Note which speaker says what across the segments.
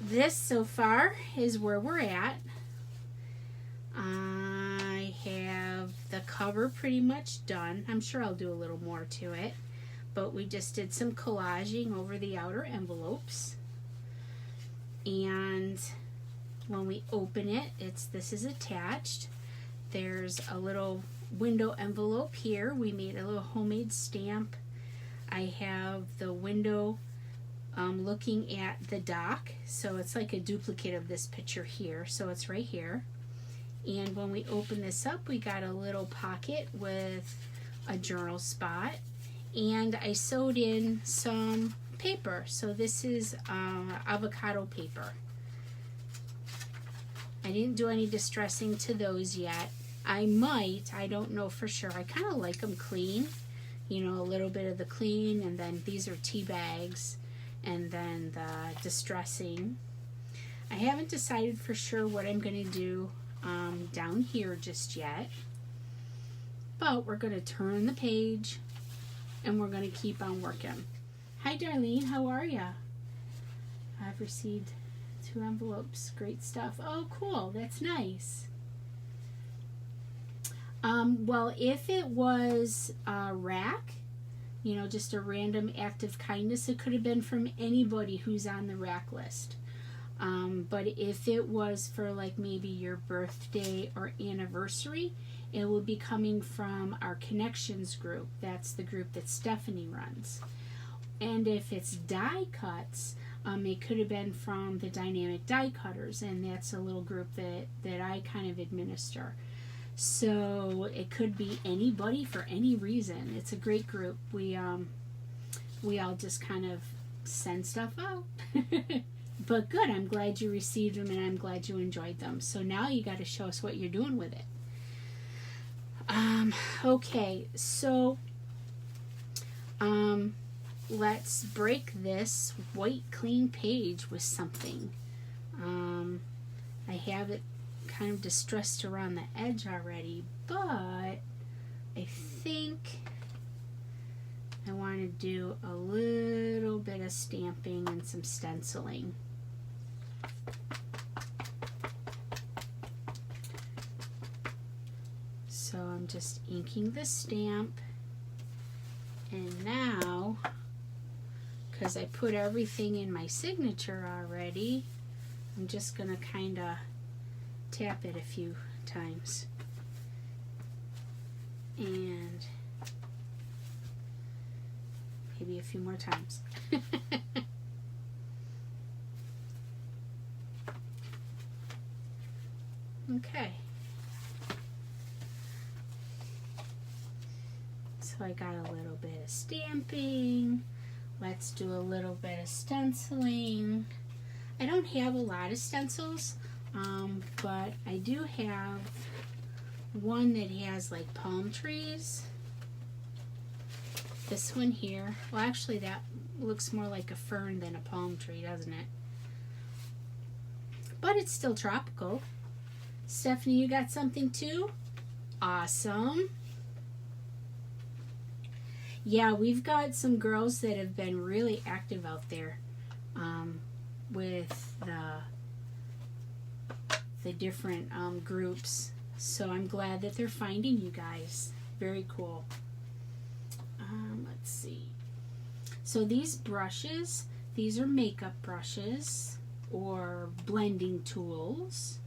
Speaker 1: this so far is where we're at. I have the cover pretty much done. I'm sure I'll do a little more to it, but we just did some collaging over the outer envelopes. And when we open it, this is attached. There's a little window envelope here. We made a little homemade stamp. I have the window looking at the dock, so it's like a duplicate of this picture here, so it's right here. And when we open this up, we got a little pocket with a journal spot, and I sewed in some paper. So this is avocado paper. I didn't do any distressing to those yet. I might, I don't know for sure. I kind of like them clean, you know, a little bit of the clean, and then these are tea bags, and then the distressing. I haven't decided for sure what I'm going to do down here just yet, but we're going to turn the page and we're going to keep on working. Hi Darlene, how are ya? I've received 2 envelopes. Great stuff. Oh cool, that's nice. Well, if it was a rack, you know, just a random act of kindness, it could have been from anybody who's on the rack list. But if it was for like maybe your birthday or anniversary, it will be coming from our connections group. That's the group that Stephanie runs. And if it's die cuts, it could have been from the dynamic die cutters, and that's a little group that I kind of administer. So it could be anybody for any reason. It's a great group. We all just kind of send stuff out. But good, I'm glad you received them and I'm glad you enjoyed them. So now you got to show us what you're doing with it. Okay, so let's break this white clean page with something. I have it kind of distressed around the edge already, but I think I want to do a little bit of stamping and some stenciling. So I'm just inking the stamp, and now, because I put everything in my signature already, I'm just going to kind of tap it a few times. And maybe a few more times. Okay. So I got a little bit of stamping. Let's do a little bit of stenciling. I don't have a lot of stencils, but I do have one that has like palm trees. This one here, well actually that looks more like a fern than a palm tree, doesn't it? But it's still tropical. Stephanie, you got something too? Awesome. Yeah, we've got some girls that have been really active out there with the different groups. So I'm glad that they're finding you guys. Very cool. Let's see. So these brushes, these are makeup brushes or blending tools.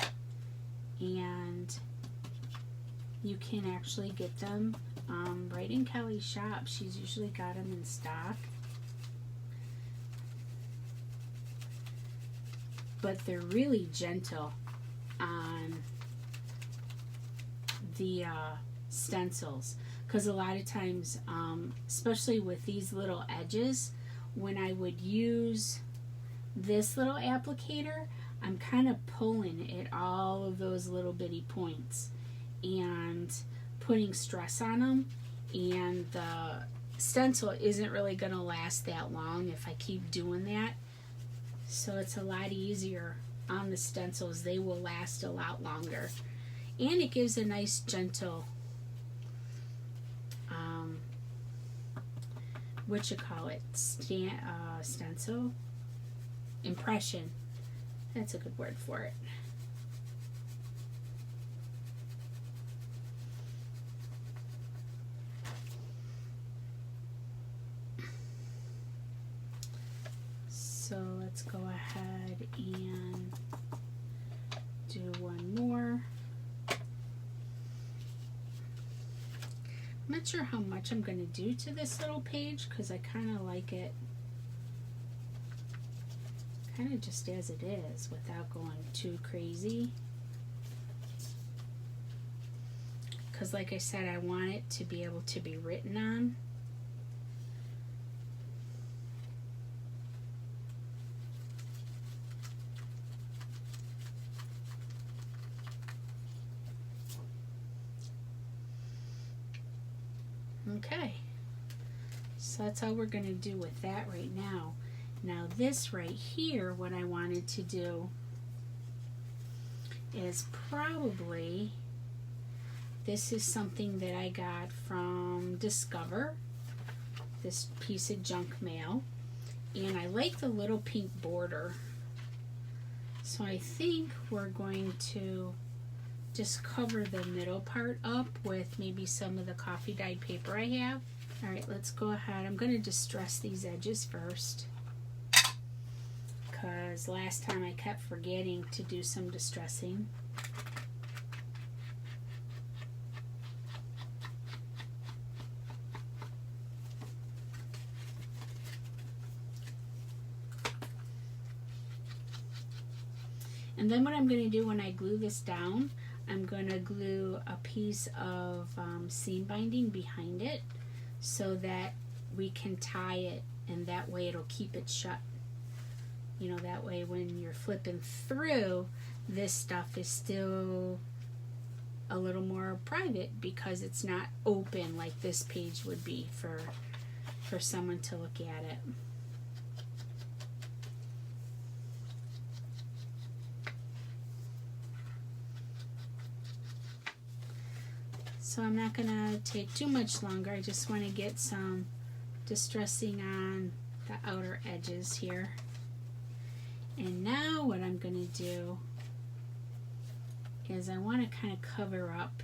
Speaker 1: And you can actually get them right in Kelly's shop. She's usually got them in stock. But they're really gentle on the stencils, because a lot of times, especially with these little edges, when I would use this little applicator, I'm kind of pulling at all of those little bitty points and putting stress on them, and the stencil isn't really going to last that long if I keep doing that. So it's a lot easier on the stencils. They will last a lot longer, and it gives a nice gentle stencil impression That's a good word for it. So let's go ahead and do one more. I'm not sure how much I'm going to do to this little page because I kind of like it kind of just as it is without going too crazy. Because like I said, I want it to be able to be written on. Okay, so that's all we're going to do with that right now. Now this right here, what I wanted to do is probably, this is something that I got from Discover, this piece of junk mail, and I like the little pink border. So I think we're going to just cover the middle part up with maybe some of the coffee dyed paper I have. Alright, let's go ahead. I'm going to distress these edges first, because last time I kept forgetting to do some distressing. And then what I'm going to do when I glue this down, I'm going to glue a piece of seam binding behind it so that we can tie it, and that way it'll keep it shut. You know, that way when you're flipping through, this stuff is still a little more private because it's not open like this page would be for someone to look at it. So I'm not going to take too much longer. I just want to get some distressing on the outer edges here. And now what I'm going to do is I want to kind of cover up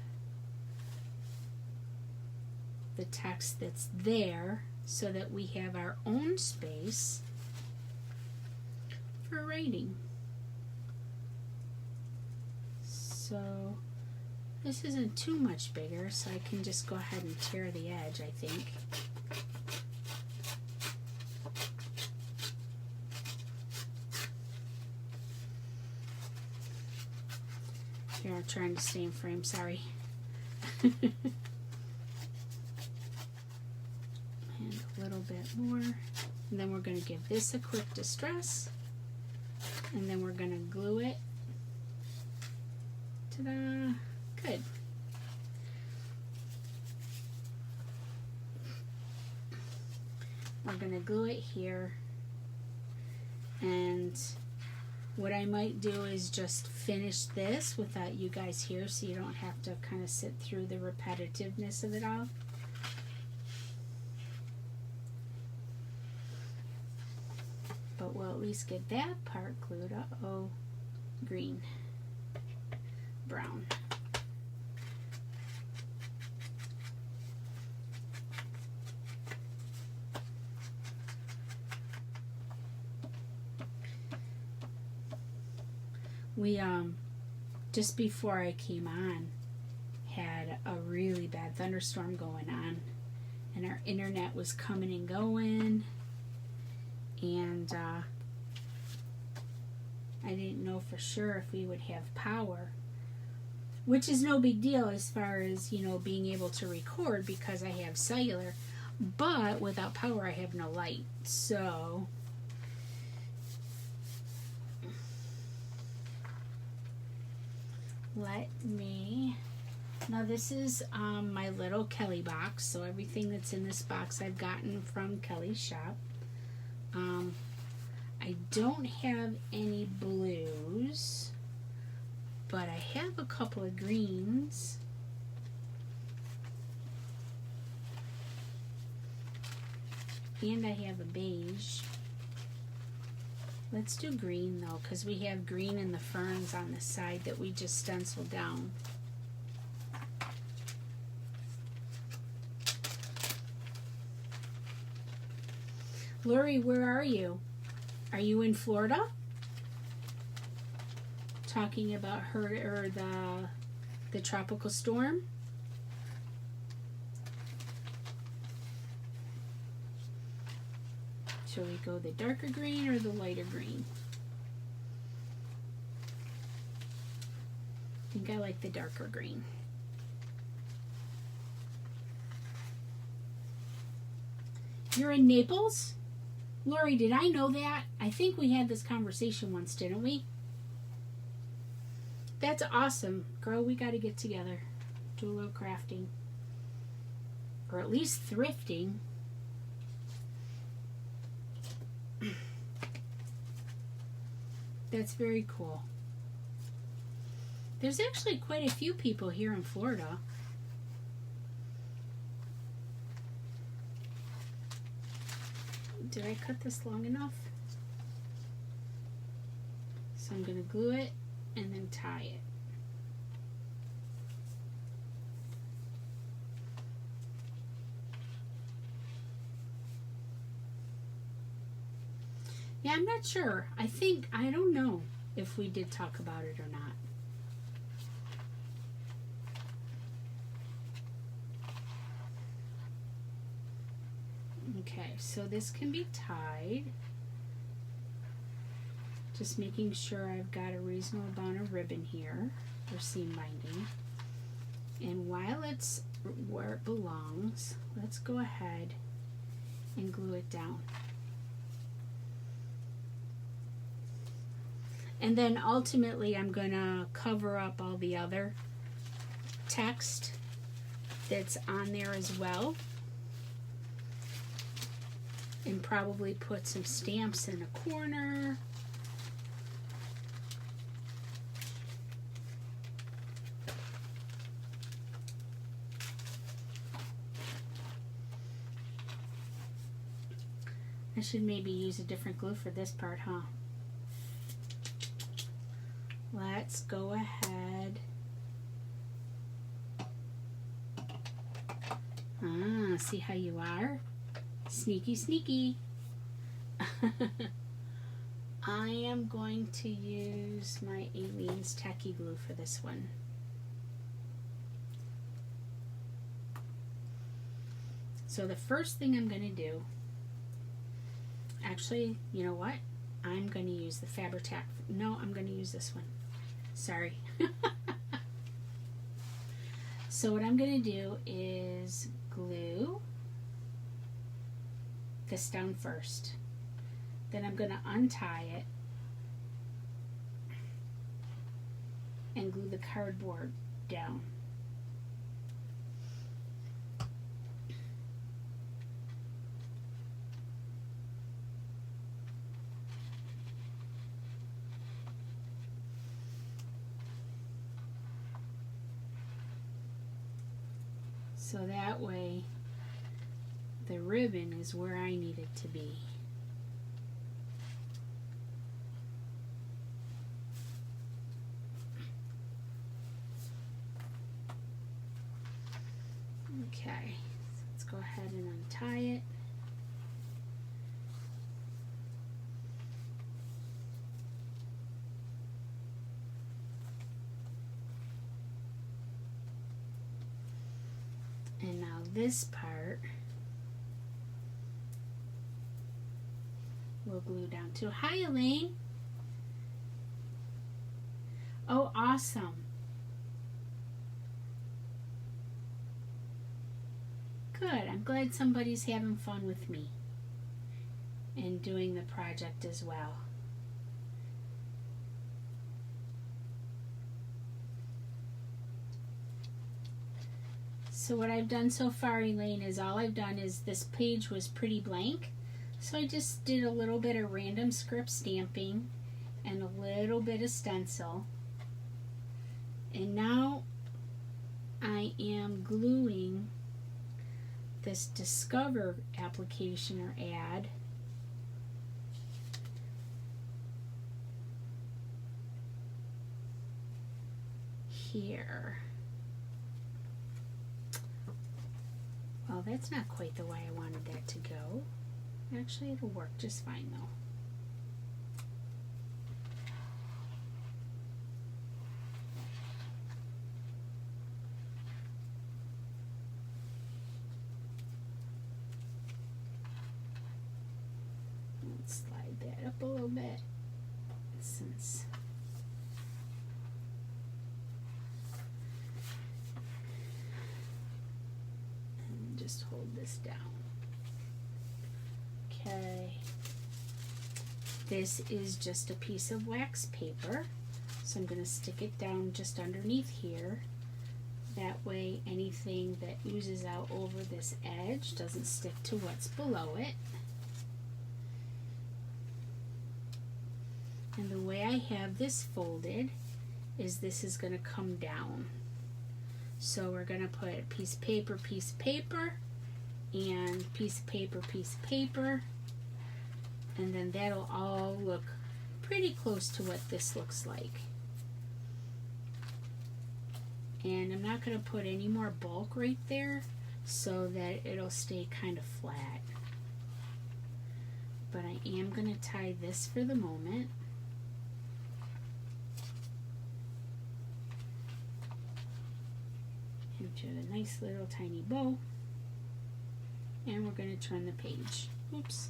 Speaker 1: the text that's there so that we have our own space for writing. So this isn't too much bigger, so I can just go ahead and tear the edge, I think. Here, I'm trying to stay in frame, sorry. And a little bit more. And then we're going to give this a quick distress. And then we're going to glue it. Ta-da! Good. We're going to glue it here, and what I might do is just finish this without you guys here so you don't have to kind of sit through the repetitiveness of it all. But we'll at least get that part glued. Uh-oh, green, brown. We, just before I came on, had a really bad thunderstorm going on, and our internet was coming and going, and I didn't know for sure if we would have power, which is no big deal as far as, you know, being able to record because I have cellular, but without power I have no light. So let me, now this is my little Kelly box, so everything that's in this box I've gotten from Kelly's shop. I don't have any blues, but I have a couple of greens. And I have a beige. Let's do green though, because we have green in the ferns on the side that we just stenciled down. Lori, where are you? Are you in Florida? Talking about her or the tropical storm? Shall we go the darker green or the lighter green? I think I like the darker green. You're in Naples? Lori, did I know that? I think we had this conversation once, didn't we? That's awesome. Girl, we got to get together. Do a little crafting. Or at least thrifting. That's very cool. There's actually quite a few people here in Florida. Did I cut this long enough? So I'm going to glue it and then tie it. Yeah, I'm not sure. I don't know if we did talk about it or not. Okay, so this can be tied. Just making sure I've got a reasonable amount of ribbon here for seam binding. And while it's where it belongs, let's go ahead and glue it down. And then ultimately I'm going to cover up all the other text that's on there as well. And probably put some stamps in a corner. I should maybe use a different glue for this part, huh? Let's go ahead. Ah, see how you are? Sneaky, sneaky. I am going to use my Aleene's Tacky Glue for this one. So the first thing I'm going to do, actually, you know what? I'm going to use the Fabri-Tac. No, I'm going to use this one. Sorry. So what I'm going to do is glue this down first. Then I'm going to untie it and glue the cardboard down. So that way the ribbon is where I need it to be. Okay, so let's go ahead and untie it. And now this part we'll glue down too. Hi, Elaine. Oh, awesome. Good. I'm glad somebody's having fun with me and doing the project as well. So what I've done so far, Elaine, is all I've done is this page was pretty blank. So I just did a little bit of random script stamping and a little bit of stencil. And now I am gluing this Discover application or ad here. Well, that's not quite the way I wanted that to go. Actually, it'll work just fine though. Let's slide that up a little bit since and just hold this down. Okay, this is just a piece of wax paper, so I'm going to stick it down just underneath here. That way anything that oozes out over this edge doesn't stick to what's below it. And the way I have this folded is this is going to come down. So we're going to put a piece of paper, and piece of paper, and then that'll all look pretty close to what this looks like. And I'm not going to put any more bulk right there so that it'll stay kind of flat. But I am going to tie this for the moment. Into a nice little tiny bow. And we're going to turn the page. Oops.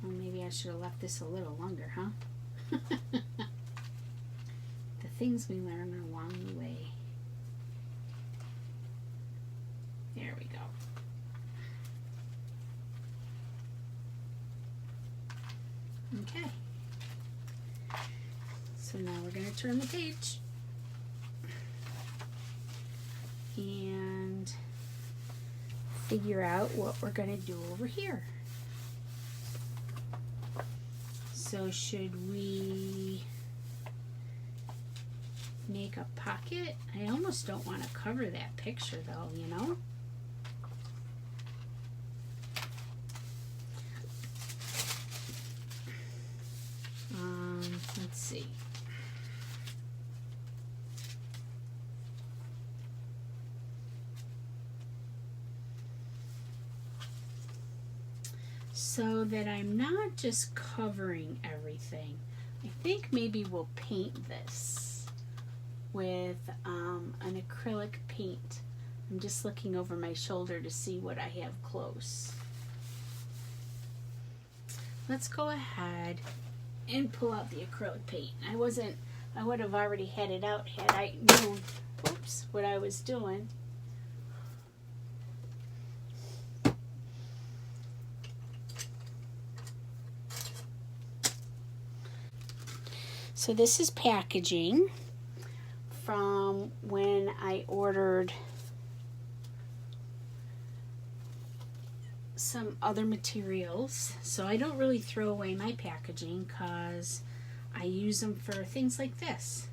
Speaker 1: Well, maybe I should have left this a little longer, huh? The things we learn along the way. There we go. Okay. So now we're going to turn the page. And figure out what we're going to do over here. So should we make a pocket? I almost don't want to cover that picture though, you know? Let's see. So that I'm not just covering everything, I think maybe we'll paint this with an acrylic paint. I'm just looking over my shoulder to see what I have close. Let's go ahead and pull out the acrylic paint. I would have already had it out had I known, oops, what I was doing. So this is packaging from when I ordered some other materials. So I don't really throw away my packaging because I use them for things like this.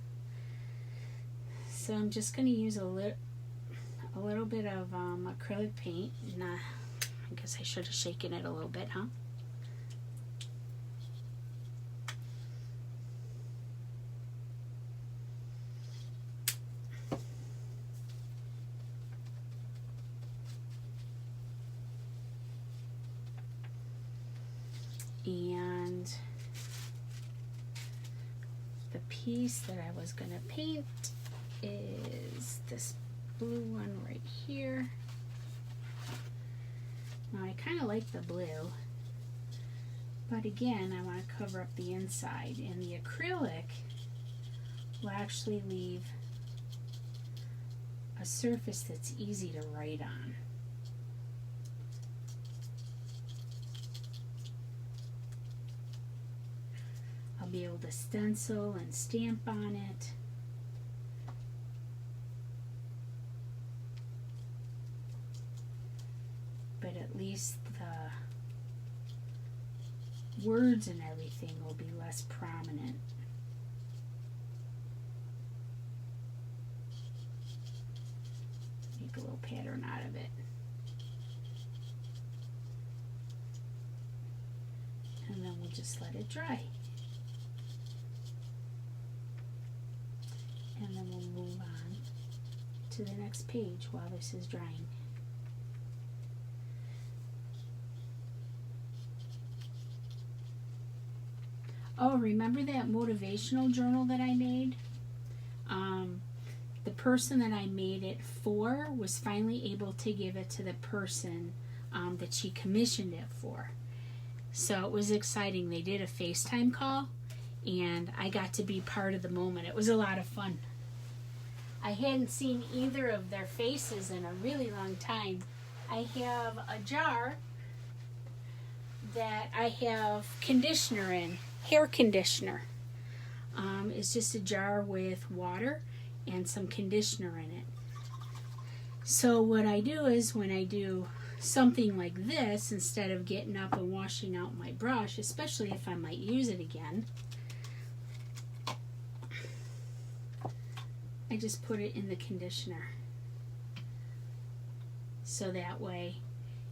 Speaker 1: So I'm just going to use a little bit of acrylic paint. And I guess I should have shaken it a little bit, huh? And the piece that I was going to paint is this blue one right here. Now I kind of like the blue, but again I want to cover up the inside, and the acrylic will actually leave a surface that's easy to write on. Be able to stencil and stamp on it. But at least the words and everything will be less prominent. Make a little pattern out of it. And then we'll just let it dry. to the next page while this is drying. Oh, remember that motivational journal that I made? The person that I made it for was finally able to give it to the person that she commissioned it for. So it was exciting. They did a FaceTime call, and I got to be part of the moment. It was a lot of fun. I hadn't seen either of their faces in a really long time. I have a jar that I have conditioner in, hair conditioner. It's just a jar with water and some conditioner in it. So what I do is when I do something like this, instead of getting up and washing out my brush, especially if I might use it again, I just put it in the conditioner. So that way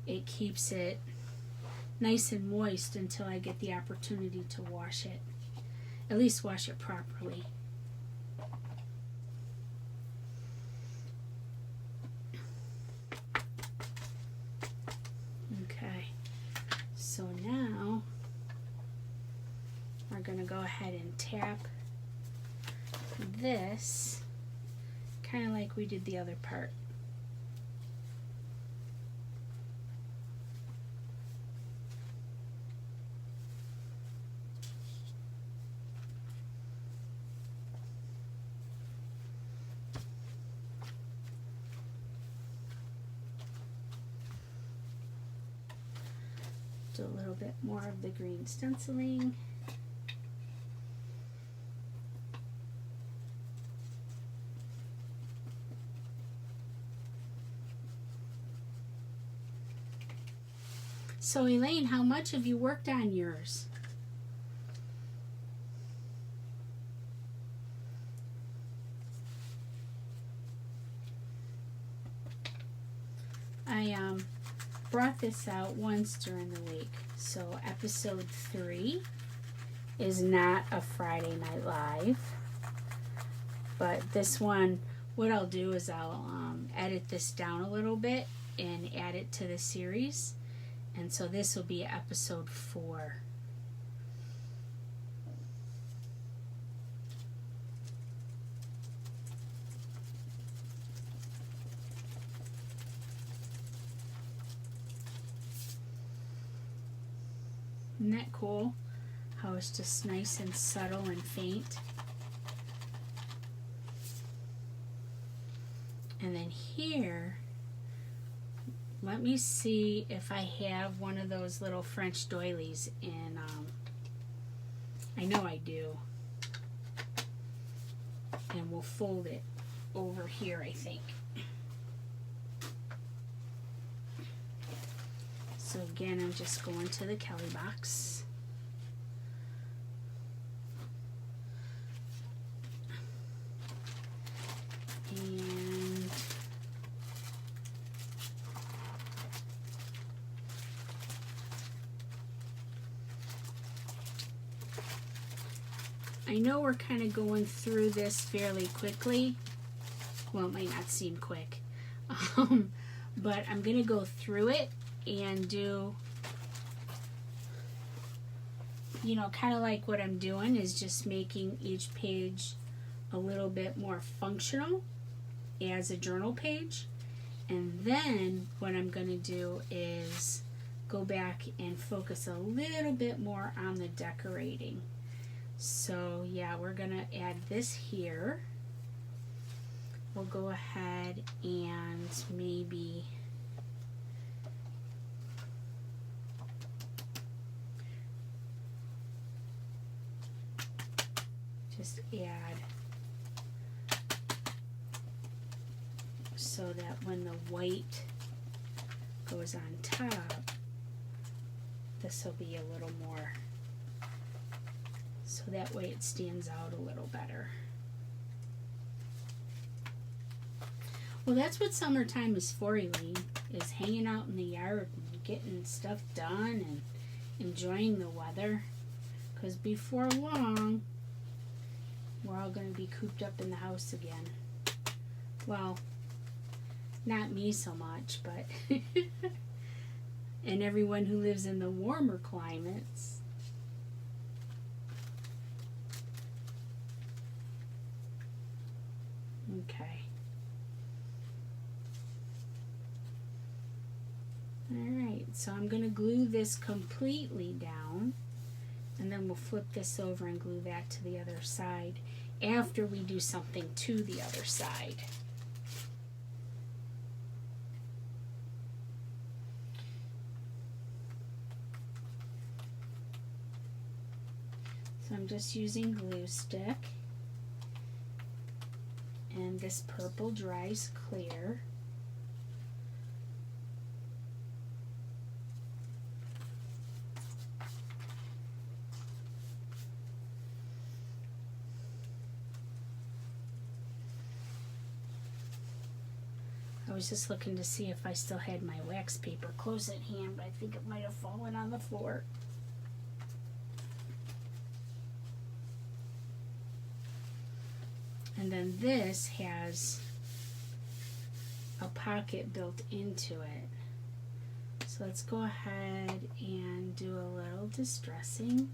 Speaker 1: it keeps it nice and moist until I get the opportunity to wash it. At least wash it properly. Okay, so now we're going to go ahead and tap this kind of like we did the other part. Do a little bit more of the green stenciling. So Elaine, how much have you worked on yours? I brought this out once during the week. So episode 3 is not a Friday Night Live. But this one, what I'll do is I'll edit this down a little bit and add it to the series. And so this will be episode 4. Isn't that cool? How it's just nice and subtle and faint. And then here, let me see if I have one of those little French doilies in, I know I do. And we'll fold it over here, I think. So again, I'm just going to the Kelly box. And I know we're kind of going through this fairly quickly. Well, it might not seem quick. But I'm going to go through it and do, you know, kind of like what I'm doing is just making each page a little bit more functional as a journal page. And then what I'm going to do is go back and focus a little bit more on the decorating. So yeah, we're going to add this here. We'll go ahead and maybe just add so that when the white goes on top, this will be a little more, so that way it stands out a little better. Well, that's what summertime is for, Elaine, is hanging out in the yard and getting stuff done and enjoying the weather, because before long we're all going to be cooped up in the house again. Well, Not me so much, but and everyone who lives in the warmer climates. Okay. Alright, so I'm going to glue this completely down, and then we'll flip this over and glue that to the other side after we do something to the other side. So I'm just using glue stick, and this purple dries clear. I was just looking to see if I still had my wax paper close at hand, but I think it might have fallen on the floor. And then this has a pocket built into it. So let's go ahead and do a little distressing.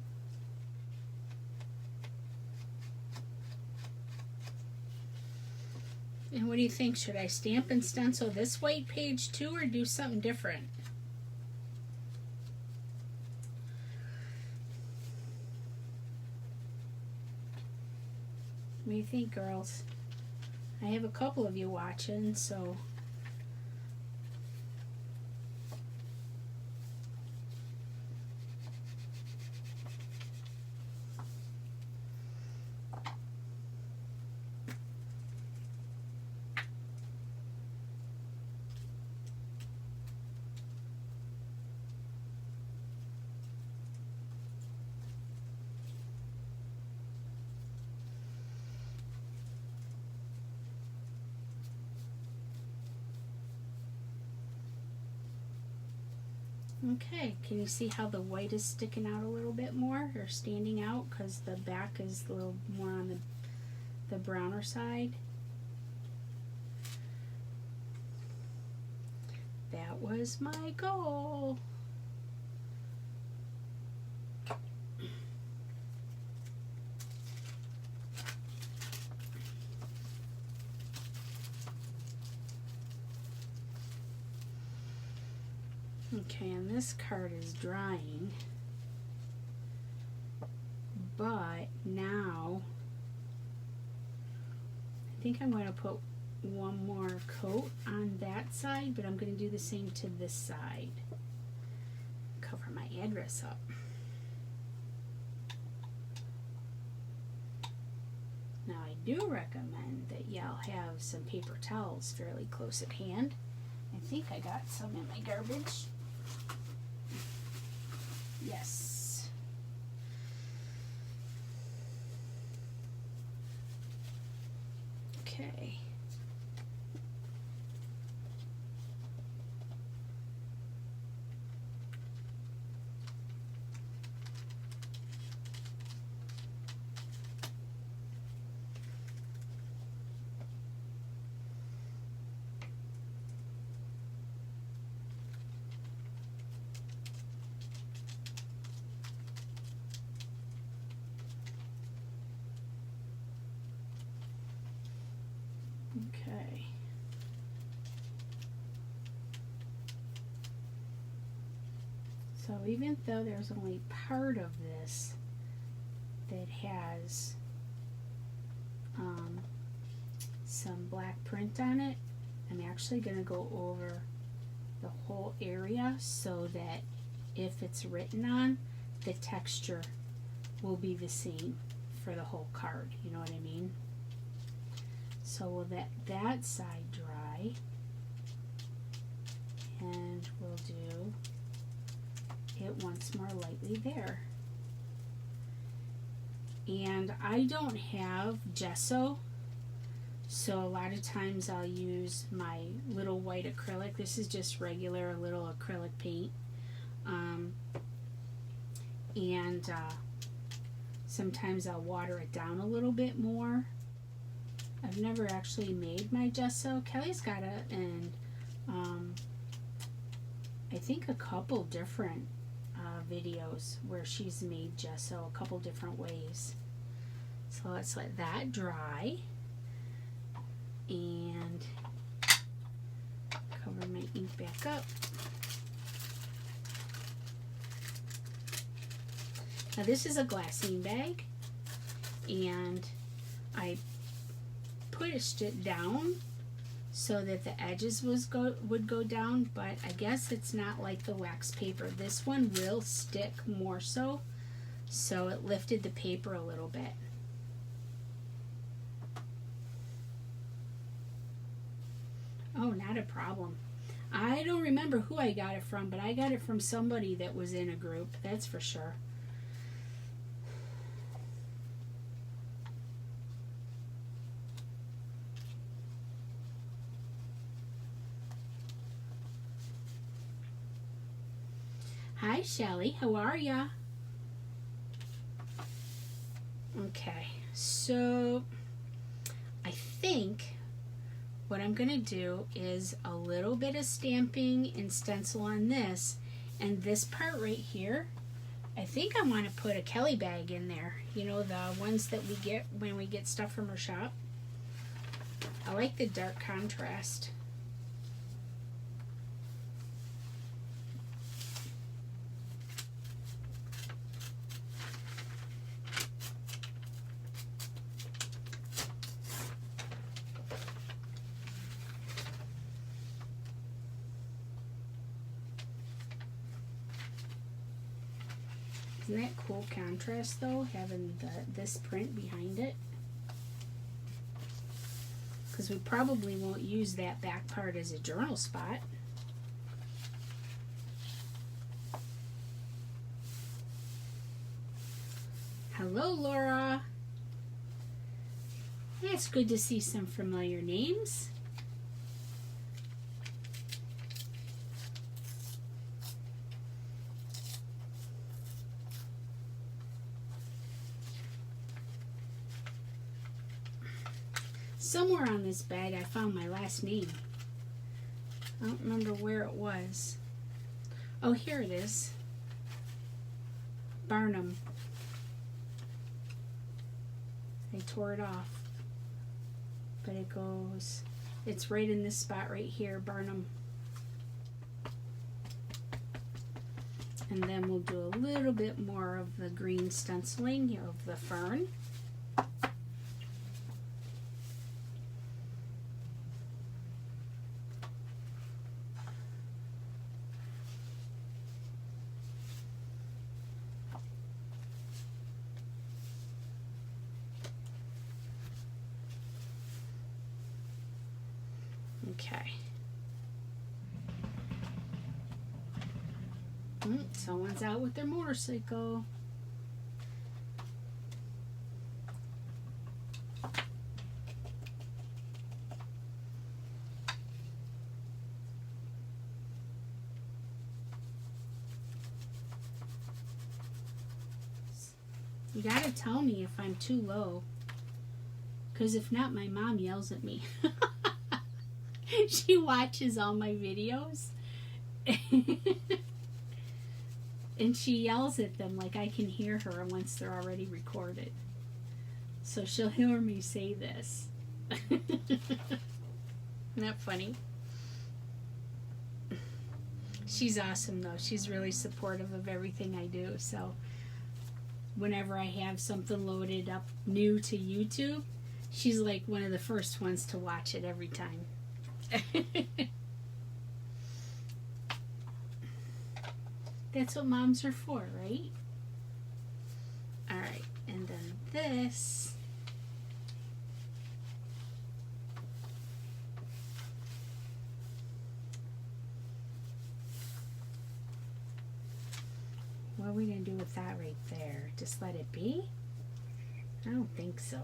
Speaker 1: And what do you think? Should I stamp and stencil this white page too, or do something different? What do you think, girls? I have a couple of you watching, so okay, can you see how the white is sticking out a little bit more, or standing out, because the back is a little more on the browner side? That was my goal. Okay, and this card is drying, but now I think I'm going to put one more coat on that side, but I'm going to do the same to this side. Cover my address up. Now I do recommend that y'all have some paper towels fairly close at hand. I think I got some in my garbage. Yes. Okay. Okay. So even though there's only part of this that has some black print on it, I'm actually going to go over the whole area so that if it's written on, the texture will be the same for the whole card. You know what I mean? So we'll let that side dry, and we'll do it once more lightly there. And I don't have gesso, so a lot of times I'll use my little white acrylic. This is just regular little acrylic paint. Sometimes I'll water it down a little bit more. I've never actually made my gesso. Kelly's got it, and I think a couple different videos where she's made gesso a couple different ways. So let's let that dry and cover my ink back up. Now this is a glassine bag, and I pushed it down so that the edges would go down, but I guess it's not like the wax paper. This one will stick more so it lifted the paper a little bit. Oh, not a problem. I don't remember who I got it from, but I got it from somebody that was in a group, that's for sure. Hi, Shelly. How are ya? Okay, so I think what I'm going to do is a little bit of stamping and stencil on this, and this part right here, I think I want to put a Kelly bag in there. You know, the ones that we get when we get stuff from her shop. I like the dark contrast. Isn't that cool contrast though, having this print behind it? Because we probably won't use that back part as a journal spot. Hello, Laura. It's good to see some familiar names. Somewhere on this bag I found my last name. I don't remember where it was. Oh, here it is. Barnum. I tore it off. But it goes, it's right in this spot right here, Barnum. And then we'll do a little bit more of the green stenciling of the fern. Okay. Someone's out with their motorcycle. You gotta tell me if I'm too low, because if not, my mom yells at me. She watches all my videos and she yells at them like I can hear her once they're already recorded. So she'll hear me say this. Isn't that funny? She's awesome though. She's really supportive of everything I do. So whenever I have something loaded up new to YouTube, she's like one of the first ones to watch it every time. That's what moms are for, right? Alright, and then this. What are we going to do with that right there? Just let it be? I don't think so.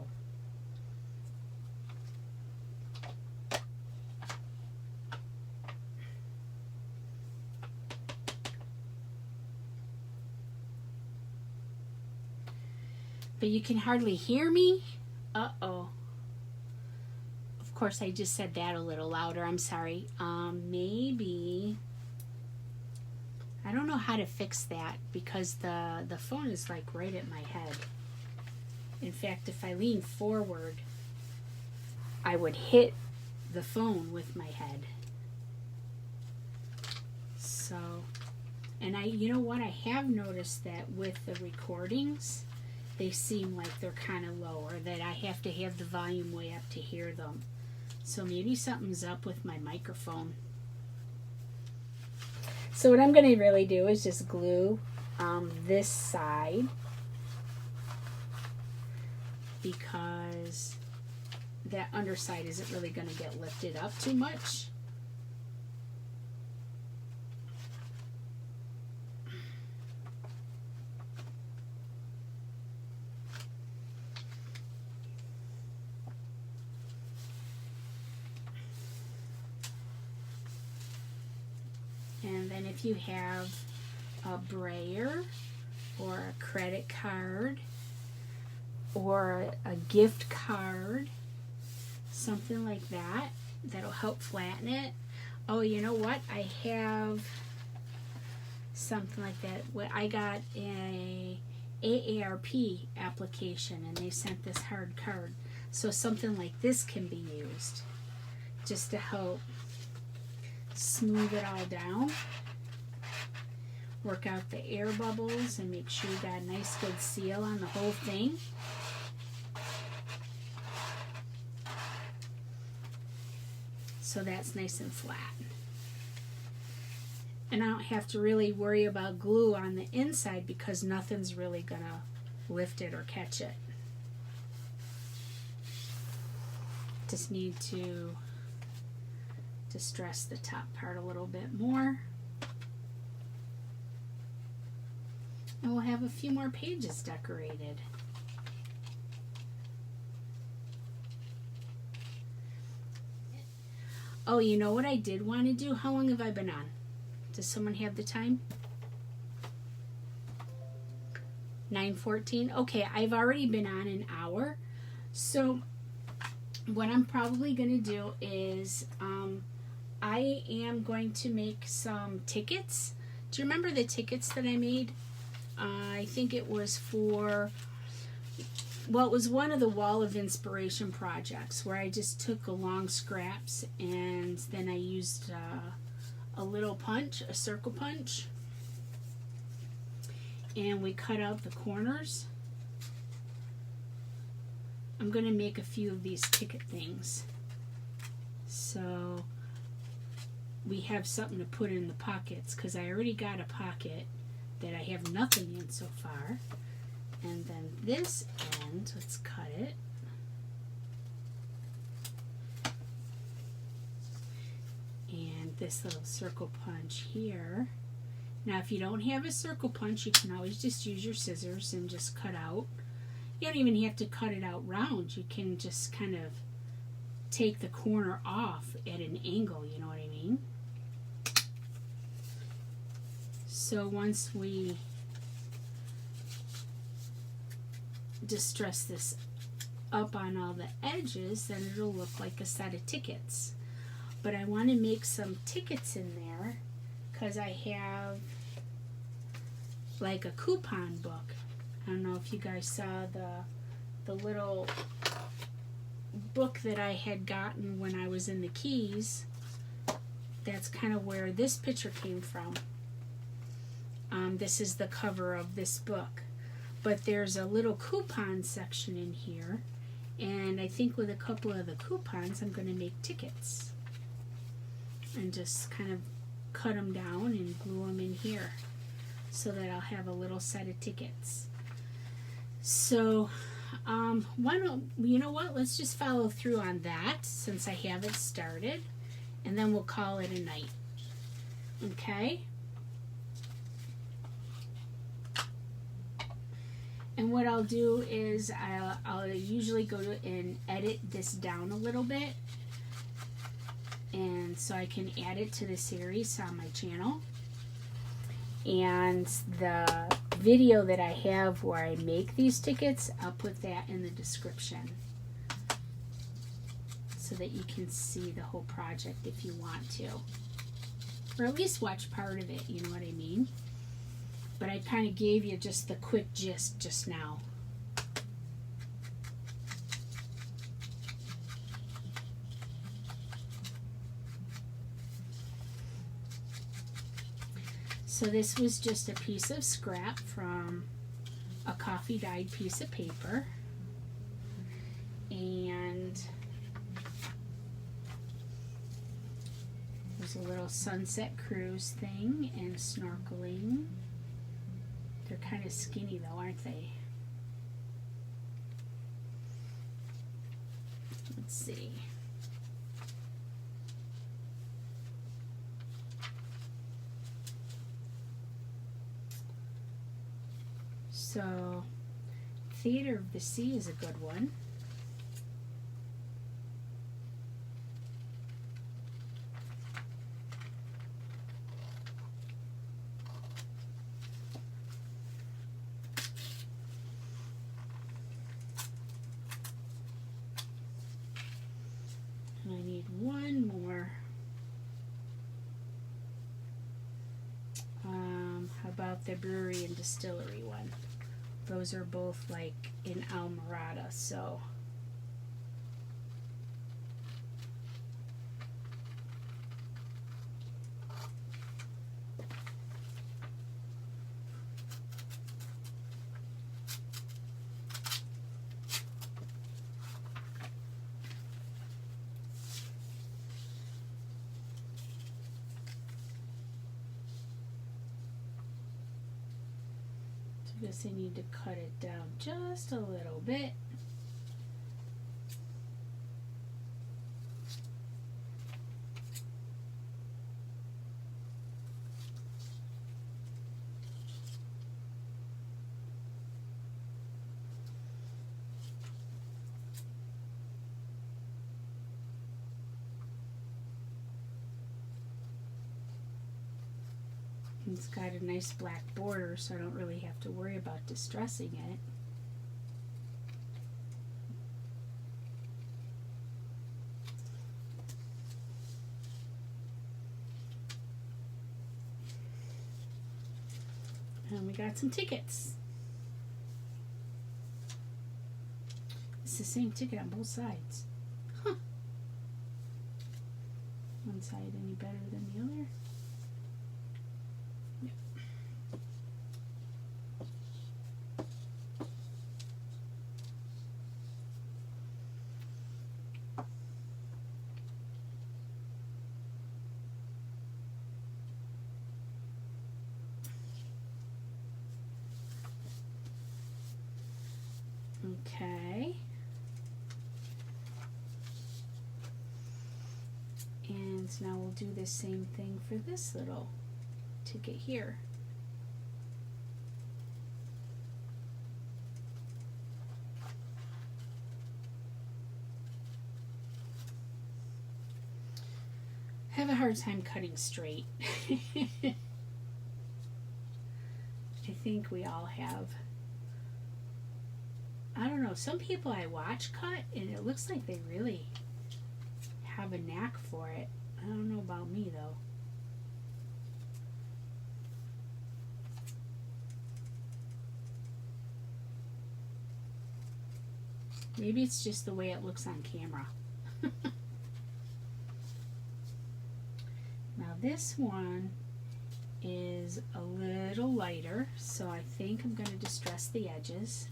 Speaker 1: But you can hardly hear me? Uh-oh. Of course, I just said that a little louder. I'm sorry. Maybe, I don't know how to fix that because the phone is like right at my head. In fact, if I lean forward, I would hit the phone with my head. So, and you know what? I have noticed that with the recordings, they seem like they're kind of low, or that I have to have the volume way up to hear them. So maybe something's up with my microphone. So what I'm going to really do is just glue this side, because that underside isn't really going to get lifted up too much. And then if you have a brayer or a credit card or a gift card, something like that, that'll help flatten it. Oh, you know what? I have something like that. I got a AARP application and they sent this hard card. So something like this can be used just to help smooth it all down, work out the air bubbles, and make sure you got a nice good seal on the whole thing. So that's nice and flat. And I don't have to really worry about glue on the inside because nothing's really gonna lift it or catch it. Just need to distress the top part a little bit more. And we'll have a few more pages decorated. Oh, you know what I did want to do? How long have I been on? Does someone have the time? 9:14. Okay, I've already been on an hour. So what I'm probably going to do is I am going to make some tickets. Do you remember the tickets that I made? I think it was for, well, it was one of the Wall of Inspiration projects where I just took long scraps and then I used a little punch, a circle punch, and we cut out the corners. I'm going to make a few of these ticket things. So we have something to put in the pockets because I already got a pocket that I have nothing in so far. And then this end, let's cut it. And this little circle punch here. Now if you don't have a circle punch, you can always just use your scissors and just cut out. You don't even have to cut it out round. You can just kind of take the corner off at an angle, you know what I mean? So once we distress this up on all the edges, then it'll look like a set of tickets. But I want to make some tickets in there because I have like a coupon book. I don't know if you guys saw the little book that I had gotten when I was in the Keys. That's kind of where this picture came from. This is the cover of this book. But there's a little coupon section in here. And I think with a couple of the coupons, I'm going to make tickets. And just kind of cut them down and glue them in here so that I'll have a little set of tickets. So, why don't, you know what, let's just follow through on that since I have it started, and then we'll call it a night. Okay? And what I'll do is I'll usually go to and edit this down a little bit, and so I can add it to the series on my channel. And the video that I have where I make these tickets, I'll put that in the description. so that you can see the whole project if you want to. Or at least watch part of it, you know what I mean? But I kind of gave you just the quick gist just now. So this was just a piece of scrap from a coffee dyed piece of paper. And there's a little sunset cruise thing and snorkeling. They're kind of skinny though, aren't they? Let's see. So, Theater of the Sea is a good one. And I need one more. How about the brewery and distillery one? Those are both like in Almirada, so I guess I need to cut it down just a little bit. It's got a nice black border, so I don't really have to worry about distressing it. And we got some tickets. It's the same ticket on both sides. Huh. One side any better than the other? Okay. And now we'll do the same thing for this little ticket here. I have a hard time cutting straight. I think we all have. I don't know, some people I watch cut and it looks like they really have a knack for it. I don't know about me though. Maybe it's just the way it looks on camera. Now this one is a little lighter, so I think I'm going to distress the edges.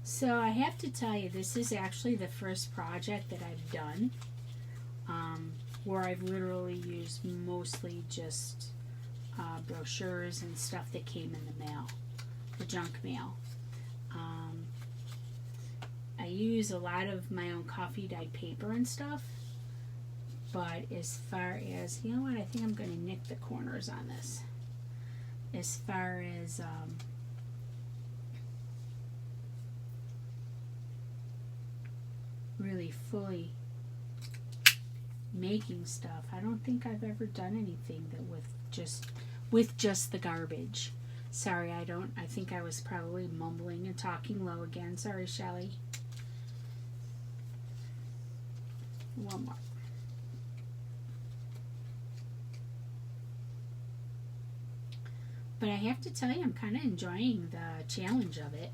Speaker 1: So I have to tell you, this is actually the first project that I've done where I've literally used mostly just brochures and stuff that came in the mail, the junk mail. I use a lot of my own coffee dyed paper and stuff, but as far as, you know what, I think I'm going to nick the corners on this. As far as really fully making stuff. I don't think I've ever done anything that with just the garbage. Sorry, I think I was probably mumbling and talking low again. Sorry, Shelly. One more. But I have to tell you, I'm kind of enjoying the challenge of it.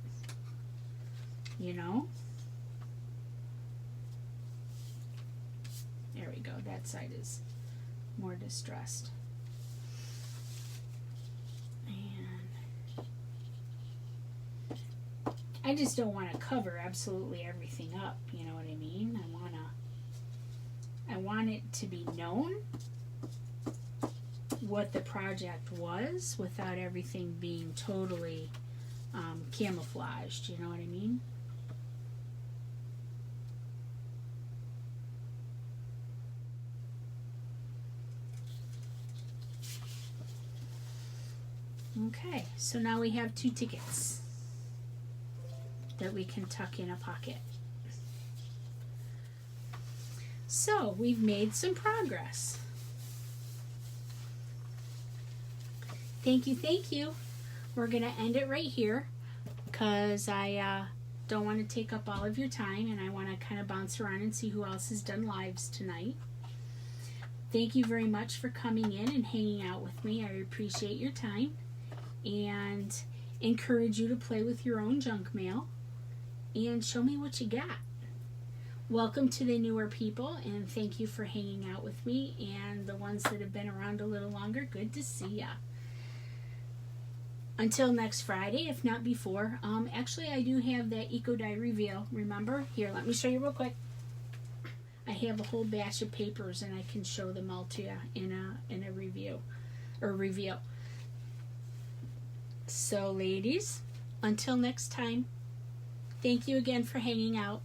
Speaker 1: You know? There we go. That side is more distressed. And I just don't want to cover absolutely everything up. You know what I mean? I want it to be known what the project was without everything being totally camouflaged. You know what I mean? Okay, so now we have 2 tickets that we can tuck in a pocket. So we've made some progress. Thank you, thank you. We're going to end it right here because I don't want to take up all of your time, and I want to kind of bounce around and see who else has done lives tonight. Thank you very much for coming in and hanging out with me. I appreciate your time and encourage you to play with your own junk mail and show me what you got. Welcome to the newer people, and thank you for hanging out with me, and the ones that have been around a little longer, good to see ya. Until next Friday, if not before. Actually, I do have that Eco Die reveal. Remember? Here, let me show you real quick. I have a whole batch of papers, and I can show them all to you in a review or reveal. So, ladies, until next time, thank you again for hanging out.